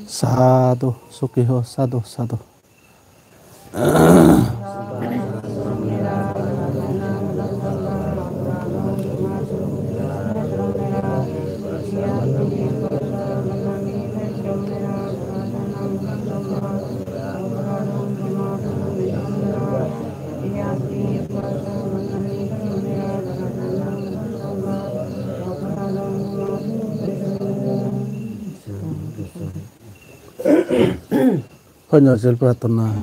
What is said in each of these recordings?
Sadu, sukiho, sadu, sadu. Penyasil pratana.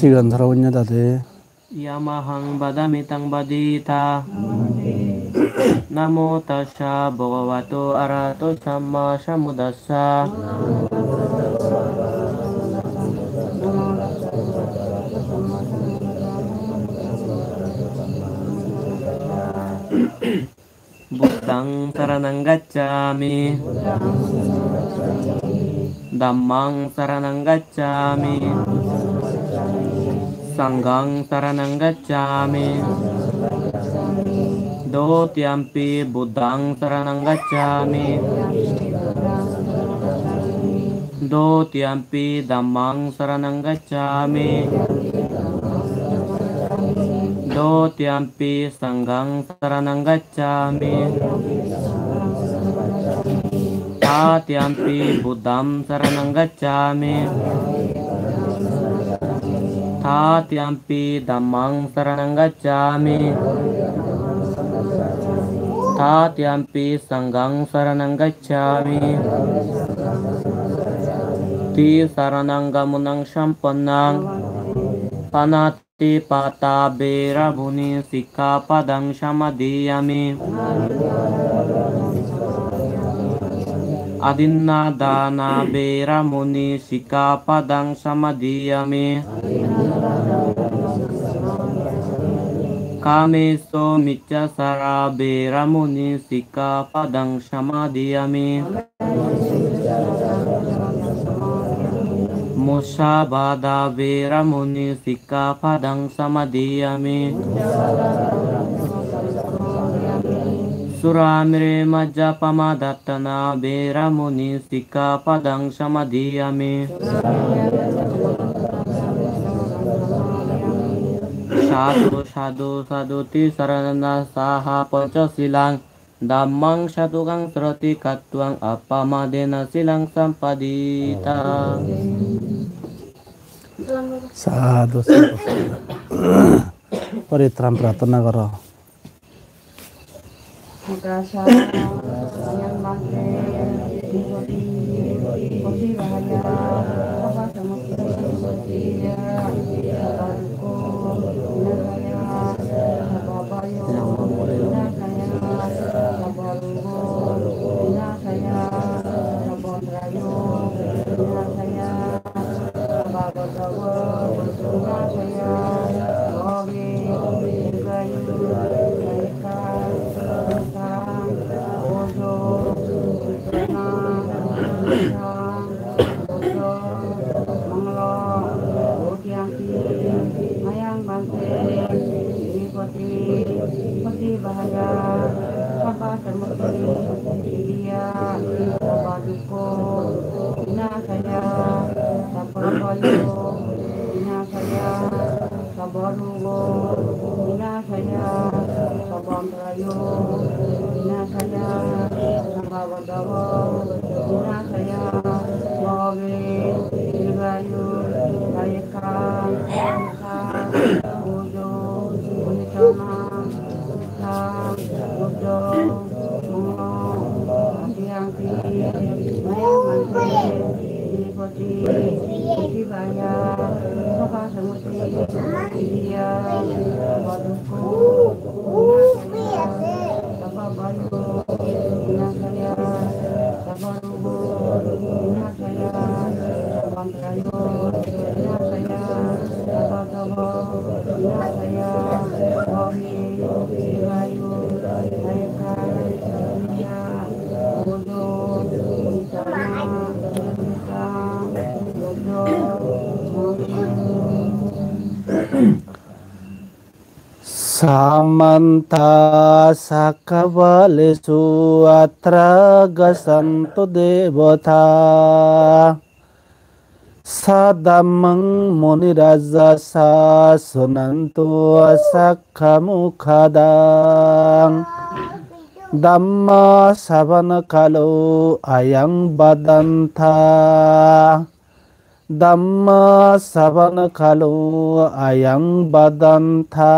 Sigandharawanya tadi. Yamahang badamitang badita. Namo tassa bhagavato arahato samma sambuddhassa. Buddhang saranang gacchami. Dhammang saranang gacchami. Sanghang saranang gacchami. Dotiyampi buddhang saranang gacchami. Dotiyampi dhammang saranang gacchami. Dotiyampi sanghang saranang gacchami. Tatiyampi buddham saranang gacchami. Tatiyampi dhammang saranang gacchami. Tatiyampi sanghang saranang gacchami. Ti saranang gamunang sampannang. Panati pata bera buni sikkhapadang samadhiyami. Adinna dana bera muni sikkhapadang samadhiyami. Kameso miccasara bera muni sikkhapadang samadhiyami. Musabada bera muni sikkhapadang samadhiyami. Suramire majjapamadatthana bera muni sikkhapadang samadhiyami. Sadu sadu saduti sarana saha pancasilang. Dhammang satukang serati katuang apamadena silang sampadita. Sadu, sadu. Paritram pratana karo. Iti bahaya Sapa semuti Idia Sapa duko Ina saya Sapa bayo Ina saya Sapa rugo Ina saya Sapa merayu Ina saya Sapa wadawa Ina saya Mawe Irayu Ayaka Ika Ujo Unitana Buddha, Mungo, Hati-hati, Maya-mante, Dipoti, Itibaya, Sapa Semuti, Idia, Sapa Duku, Ina Saya, Sapa Bayu, Ina Saya, Sapa Rubu, Ina Saya, Sapa Merayu, Ina Saya, Sapa Gabo, Ina Saya, Wahi, Irayu, Ayaka, Ina, Bodo, Itana, Ita, Bodo, Samanta sakavalesu atra gasanto devata sadamang muniraja sa sunanto asakhamukadang Dhamma savana kalo ayang badanta Dhamma savana kalo ayang badanta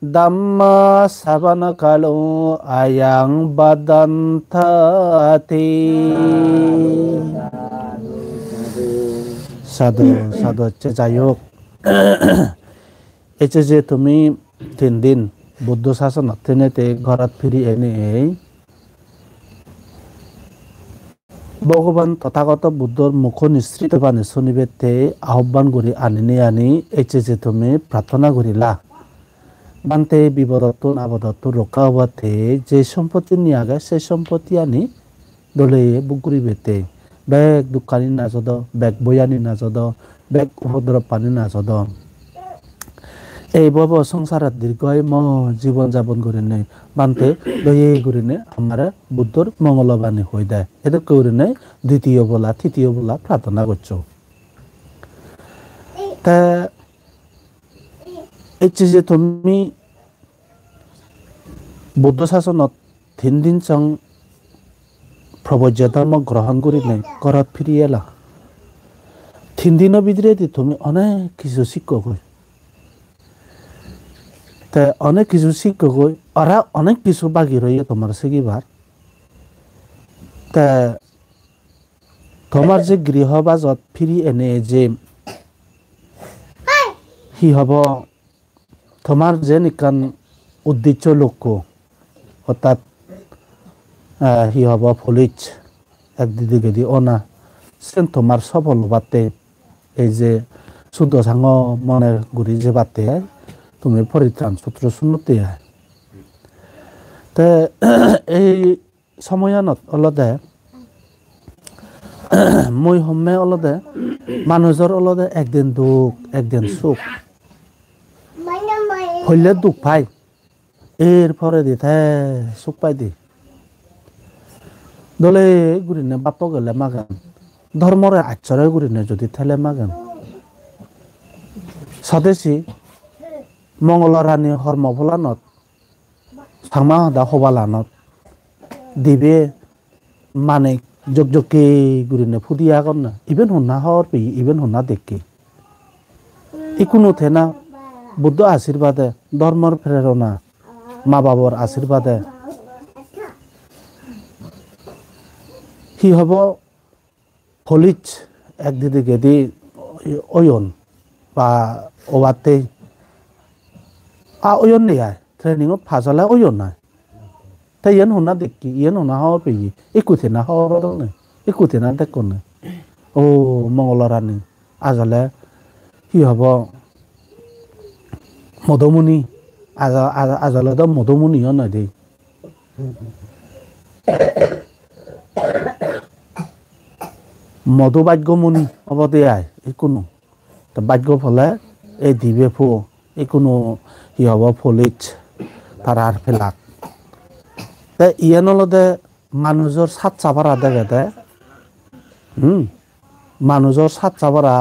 Dhamma savana kalo ayang badantati Sadhu sadhu চেজায়ক এই যে তুমি 3 দিন বুদ্ধ শাসন অধীনেতে ঘৰত ফিৰি এনেই ভগবান তথাগত বুদ্ধৰ মুখ নিঃসৃত বাণী শুনিবেতে আহ্বান কৰি আনি এই যে তুমি প্ৰাৰ্থনা কৰিলা বান্তে বিপদতো আবদতো ৰক্ষা হবাতে যে সম্পত্তি নিয়াগে সেই সম্পত্তি আনি দলে বুকুৰিবেতে বেগ দুকানি নাজদ বেগ বয়ানি নাজদ বেগ উপদ্রব পানি নাজদ এই বব সংসাৰত দীর্ঘায় জীবন যাপন করিনে বান্তে দয়ে করিনে আমার বুদ্ধর মঙ্গলবাণী হয়ে দেয় এটা করিনে দ্বিতীয় বলা তৃতীয় বলা প্রার্থনা করছো তা এই যে তুমি বুদ্ধ শাসনত 3 দিন সং প্রবজ্য ধর্ম গ্রহণ করিনে ঘরত ফিরি এলা 3 দিনের ভিতরে তুমি অনেক কিছু শিক্ষক হই তা অনেক কিছু শিক্ষক হই ওরা অনেক কিছু বাকি রইয়া তোমার শিখিবার তা তোমার যে গৃহবাজত ফিরি এনে যে হি হব তোমার যে নিকান উদ্দেশ্য লক্ষ্য অর্থাৎ হি হব ফলিচ একদিকে দি অনা সেন তোমার সফল বাতে এই যে শুদ্ধ সাঙ্গ মনের গুড়ি যে বাতে তুমি পরিত্রাণ সূত্র শুনতে তে এই সময়নত অলদে মই হমে অলদে মানুষের অলদে একদিন দুঃখ একদিন সুখ হইলে দুঃখ পাই এরপরে দিতে সুখ পাই দি দলে গুরিনে বাপ গেলে মাগান ধর্মরে আশ্চর্য গুরিনে যদি ঠেলে মাগান স্বদেশী মঙ্গলরানী হর্মফলানত সাংমা হদা হবালানত দিবে মানে যোগযোগকে গুরিনে ফুদিয়া কর না ইভেন হুন্না হওয়ার পেয়ে ইভেন হুন্না দেখকে ইকুনো থেনা বুদ্ধ আশীর্বাদে ধর্মর প্রেরণা মা বাবার আশীর্বাদে কি হব ফলিচ একদিকে গেদি অয়ন বা ওবাতে অয়ন নেই ট্রেনিংত ফাজলে অয়ন নাই তাই ইয়ান হুনা দেখি ইয়ান হুনা হওয়ার পেয়ে একুথে না হওয়ার নাই একুথে না দেখ না ও মঙ্গলরানী আজলে কি হব মধুমণি আজলে তো মধুমণিও নাই দেই মধু ভাগ্যমণি হব দে আয় এই কোনো তো ভাগ্য ফলে এই দিবে ফু কোনো ই হ'ব ফলিজ তারার ফেলাক তে ইয়ান হলদে মানুষের সাত চাপারা দেখে মানুষের সাত চাপারা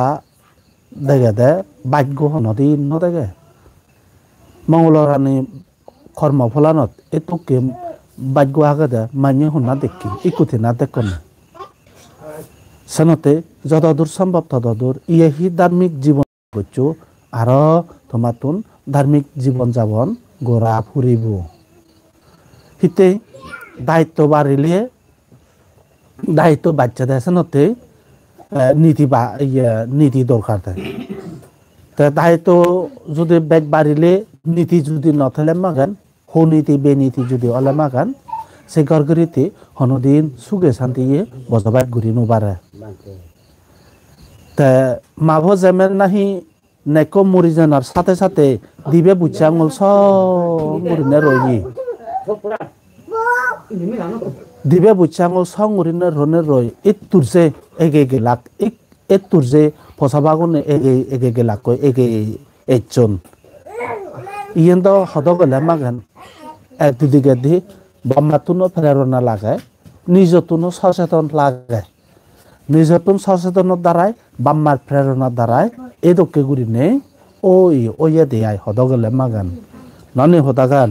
দেখে ভাগ্য নদী নদেগে মঙ্গলরানি কর্মফলানত এটুকে ভাগ্য আগে দে মানিয়ে শুনা দেখি ইকুতি না দেখুন সেনতে যতদূর সম্ভব ততদূর ইয়েহি ধার্মিক জীবন করছো আর তোমাতুন ধার্মিক জীবন যাপন গোড়া ফুরিব হিতে দায়িত্ব বাড়িলে দায়িত্ব বাচ্চা দেয় সেনতে নীতি দরকার দেয় দায়িত্ব যদি বেগ বাড়িলে নীতি যদি নথলে মাগান নীতি বেনীতি যদি অলে মাগান সে গড়গড়িতে হনদিন সুগে শান্তিয়ে বজবাই ঘুরি নুবারে তে মাভ যেমেন নাহি নেকো মরিজানার সাথে সাথে দিবে বুচাঙ্গল সঙ্গুরিনে রই দিবে বুচাঙ্গল সঙ্গুরিনে রনে রই ইত তুরছে এগে গেলাক ইত তুরছে ফসাবাগুনে এগে গেলাক এগে একজন ইয়েন তো হদ গেলে মাগান এক দুদিকে দি বম্মাতুনো প্রেরণা লাগে নিজতুনো সচেতন লাগে নিজতুন সচেতনের দ্বারাই বাম্মার প্রেরণার দ্বারাই এদকে গুড়ি নেই ওইয়ে দেয় হদ গেলে মাগান ননি হদাগান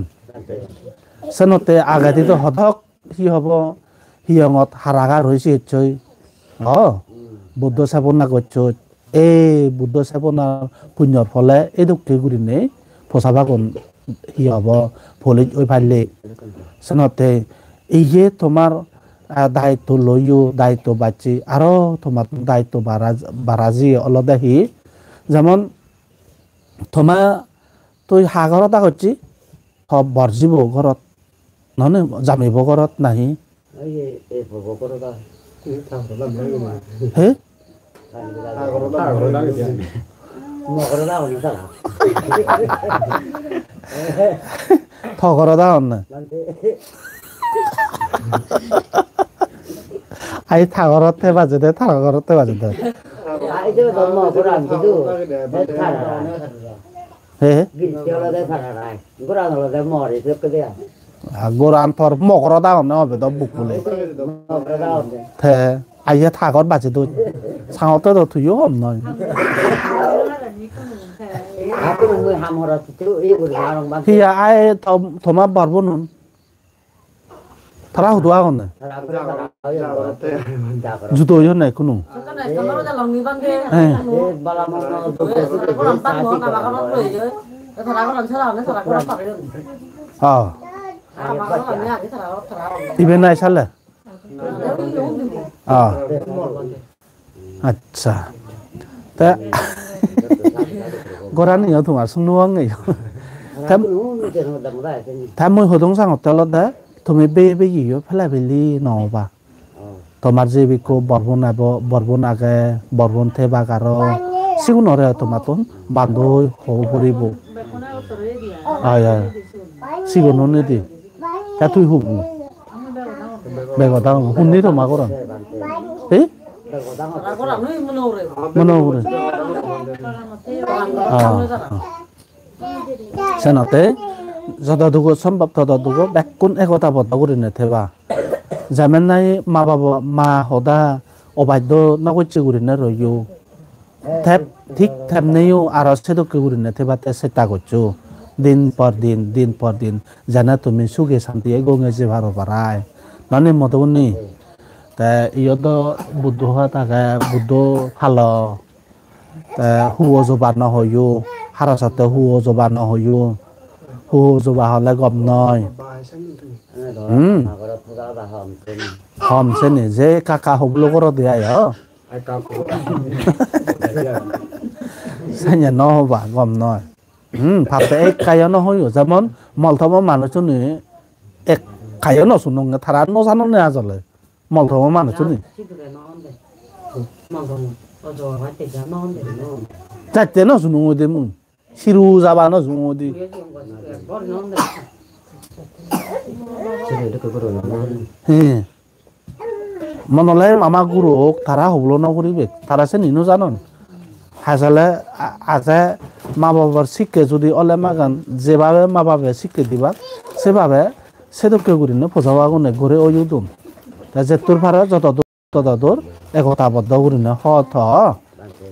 সেনতে আগাদিত হদক হি হব হিয়ঙত হারাগার হয়েছে ইচ্ছই বুদ্ধ সেবনা করছ এই বুদ্ধ সেবনার পুণ্যর ফলে এদকে গুড়ি নেই ফসাবাগুন হি হব ফলিজ ওই ফাইলে সেনতে ইয়ে তোমার দায়িত্ব লইও দায়িত্ব বাচ্চি আরো তোমার দায়িত্ব বারাজি অলদাহি যেমন তোমা তুই সাগরতা করছি সব বর্জিব ঘরত নহলে জামিব ঘরত নাহি হে থগরদা না আই থাগরতে বাজে দে থাগরতে বাজে দে গোরান পর মকরদা না হবে তো বুক বলে থে আইয়া থাগর বাজে তো সাঁওতে তো তুইও হম নয় হিয়া আই তোমার পারবো নুন তারা হুদুয়া কোন জুতো ইয়ে নাই কোনো ইভেন নাই সালে আচ্ছা তা গোরানি তোমার শুনুয়াং তাই মই হদং সাং হোটেলত দে তুমি বে ইয়ে ফেলা ফেলি নহবা তোমার যে বিকো বর্বন আগে বর্বন থেবাক আর সিগুনরে তোমার তো বান্ধব হব পড়ব সিগুনো নিদি তা তুই হুব বেগতা শুনি তোমা করান এই মনোরে সেনতে যতটুকু সম্ভব ততটুকু বেকুন একতা বদ্ধ করে নেথেবা যেমন নাই মা বাবা মা হদা অবাধ্য নগচ্ছি করে নে রইও ঠিক তেমনিও আর সেদকে করে নেথেবা চেষ্টা করছো দিন পর দিন জানা তুমি সুখে শান্তি গঙে যে ভালো পারায় ননে মতগুনি তা ইয়ত বুদ্ধ হওয়া থাকে বুদ্ধ ভালো তা হুও জবা নহয়ও হারাসাতে হুও জবা নহয়ও হু জবা হলে গম নয় হম সে নিজে কাকা হবলো করে দেয় সে নহবা গম নয় ভাবতে এক কায়া নহয়ও যেমন মলথম মানুষজনী এক কায়া নশুনো তারা নজানো নে আজলে মলথম মানুষজনী যাতে নশুনো দে মুন সিরু যাবা নশুনো দি মনলে মামা গুরুক তারা হবলো নকরিবে তারা সে নিনো জানন হাসালে আছে মা বাবার শিক্ষা যদি অলে মাগান যেভাবে মা বাবা শিক্ষা দিবা সেভাবে সেদকে করিনে ফোজাবা গুনে ঘুরে ওই উদুন তা যে তোর ভাড়া যতদূর একতাবদ্ধ করিনে হত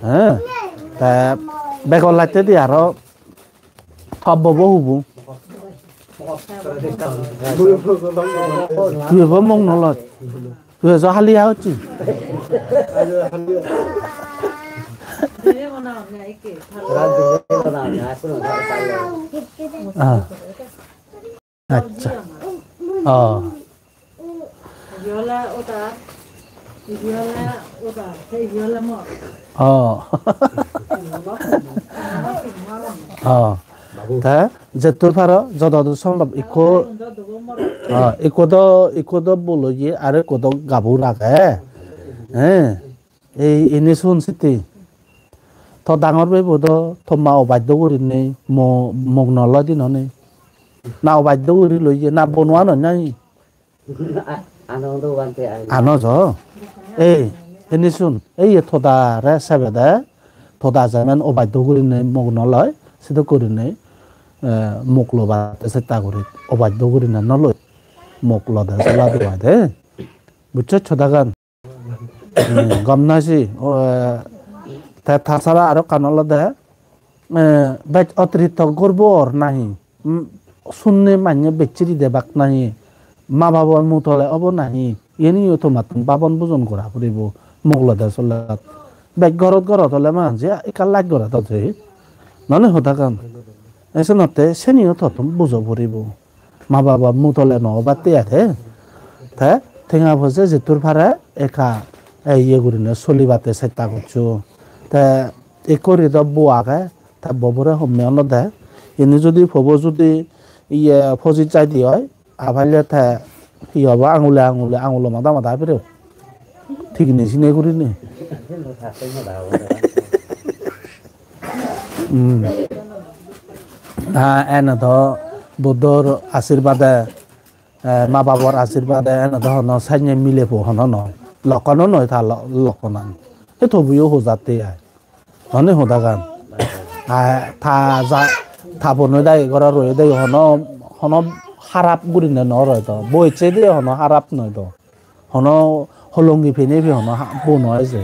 হ্যাঁ তা বেগর লাইতে দি আরো থব বহুবু তুই মং নলত তুই হালিয়া হচ্ছি আচ্ছা যে তোর ভাড়া যতদূর সম্ভব ইকোদ বলো গিয়ে আরে কোদ গাবু রাখে হ্যাঁ এই এনে শুনছি তো ডাঙর বাই বোধ তো মা অবাধ্য করি নেই মোক নলয় দিন নেই না অবাধ্য করি লই যে না বনোৱা নাই আনো য এই এনে শুন এই থদা রে সাবে দে থদা যেমন অবাধ্য করি নেই মোক নলয় সেটা করি নেই মোক লবা চেষ্টা করি অবাধ্য করি না নলয় মোক লদা চলা দেওয়া দে বুঝছো ছদা গান গম নাছি তাছাড়া আরো কানলদে অতিরিক্ত গর্ব আর নাহি শূন্যে মান্য বেচিরি দেবাক নাহি মা বাবার মুতলে অব নাহি এনিও তো মাতুন বাবন বুজন করা ফুরিব মোগলদে চলাত বেগ ঘরত হলে মানুষ একাল লাগ ঘরত আছে ননে হতা কান এসনতে সেনিও থতম বুঝো ফুরিব মা বাবা মুতলে নবাতে আছে তা ঠেঙা ভসে যেতুর ভাড়া একা ইয়ে করিনে চলিবাতে চেষ্টা করছো তা এ করে দ বোয়াকে তা ববরে হমে দে এনে যদি ফব যদি ইয়ে ফজি চাই দি হয় আভাইলে তা ই হব আঙুলে মাদা ফেরে ঠিক নেই সিনে করি নি এনে ধ বুদ্ধর আশীর্বাদে মা বাবার আশীর্বাদে এনে ধরন সাইনে মিলে পোহন নয় লকনো নয় থা লকনান এ থবুও হোজাতে আয় হনে হোদা গান থা বনই দাই ঘর রয়ে দেয় হন হারাপ গুরিনে ন রয় তো বইছে দে হন হারাপ নয় তো হন হলঙ্গি ফেনে ফে হন বো নয় যে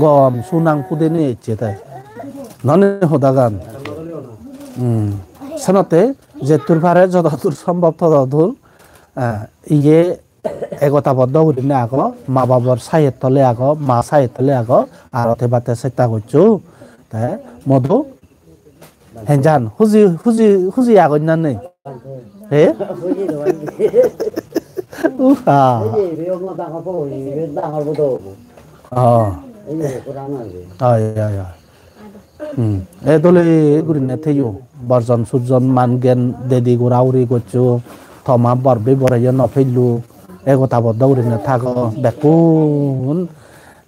গম সুনাং পুদে নিয়ে ইচ্ছে তাই ননে হোদা গান সানতে যে তোর ভারে যতদূর সম্ভব ততদূর ইয়ে একতাবদ্ধ করিনে আগ মা বাবার সাইয়ের তলে আগ মা সাইয়ের তলে আগ আরতে বাতে চেষ্টা করছো তাই মধু হেঞ্জান হুজি আগন না নেই হে এ দলে গুরিনে থেইও বর্জন সূর্জন মান জ্ঞান দেদি গোড়াউরি করছো থমা বরবে বরাইয়া নফেলু একতাবদ্ধ করিনে থাক বেকুন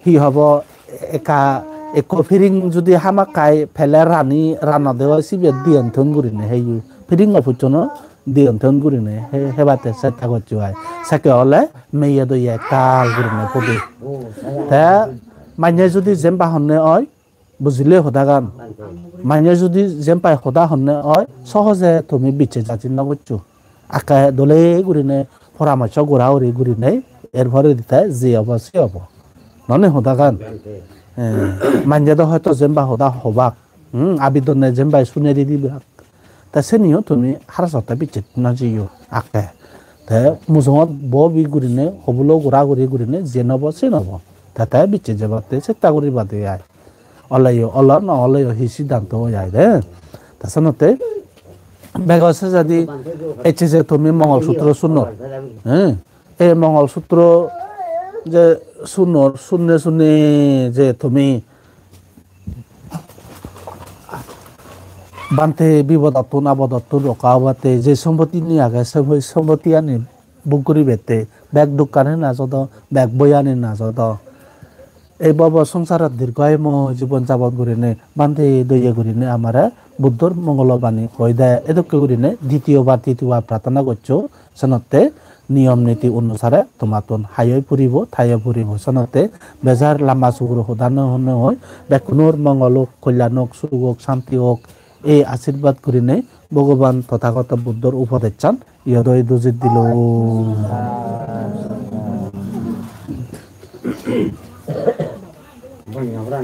হি হব একা এক ফিরিং যদি হামাকাই ফেলে রানা দেওয়া সিবে দিয়ন্থন করিনে হেই ফিরিং অফুচন দিয়ন্থন করিনে হেবাতে চেষ্টা করছো হয় সাকে হলে মেয়ে দইয়া কাল করিনে পদে তা মানে যদি জেম্পা হন্নে হয় বুঝলে হদা গান মানে যদি জেম্পাই হদা হন্নে হয় সহজে তুমি বিচে যাচ্ছি না করছো আকা দলে করিনে পরামর্শ গোড়াউরি করিনে এর ভরে দিতে যে হব সে হব ননে হদা গান মানজাদা হয়তো জেম্বা হদা হবাক আবেদনে জেম্বাই শুনে দিবাক তা সেনিও তুমি হারাসতা বিচে না জিও আকে তা মুজঙত বি গুরিনে হবলো গোড়া গুরিনে যে নব সে নব তাতে বিচে যাবাতে চেষ্টা করি বাদে আয় অলাইও অলা ন অলাইও হি সিদ্ধান্ত হয়ে যায় রে তাছাড়াতে বেগসে যদি এসে যে তুমি মঙ্গলসূত্র শুনো হ্যাঁ এই মঙ্গলসূত্র যে শুনে যে তুমি বানতে বিপদাত্তুন আবদাত্তুন রকাবাতে যে সম্পত্তি নিয়ে আগে সেই সম্পত্তি আনি বুক করি বেতে ব্যাগ দোকানে না যত ব্যাগ বই আনি না যত এই বাবা সংসারের দীর্ঘায়ম জীবন যাপন করিনে বান্ধে দইয়া করিনে আমার বুদ্ধর মঙ্গলবাণী কই দেয় এদকে করিনে দ্বিতীয়বার তৃতীয়বার প্রার্থনা করছো সেনতে নিয়ম নীতি অনুসারে তোমাতন হাইয় ফুরিব থাইয় ফুরিব সনতে বেজার লাম্বা চুগুর হোদানো হনে হয় বেকুনোর মঙ্গলক কল্যাণক সুখক শান্তি হোক এই আশীর্বাদ করি নেই ভগবান তথাগত বুদ্ধর উপদেশ চান ইয়দয় দুজিত দিল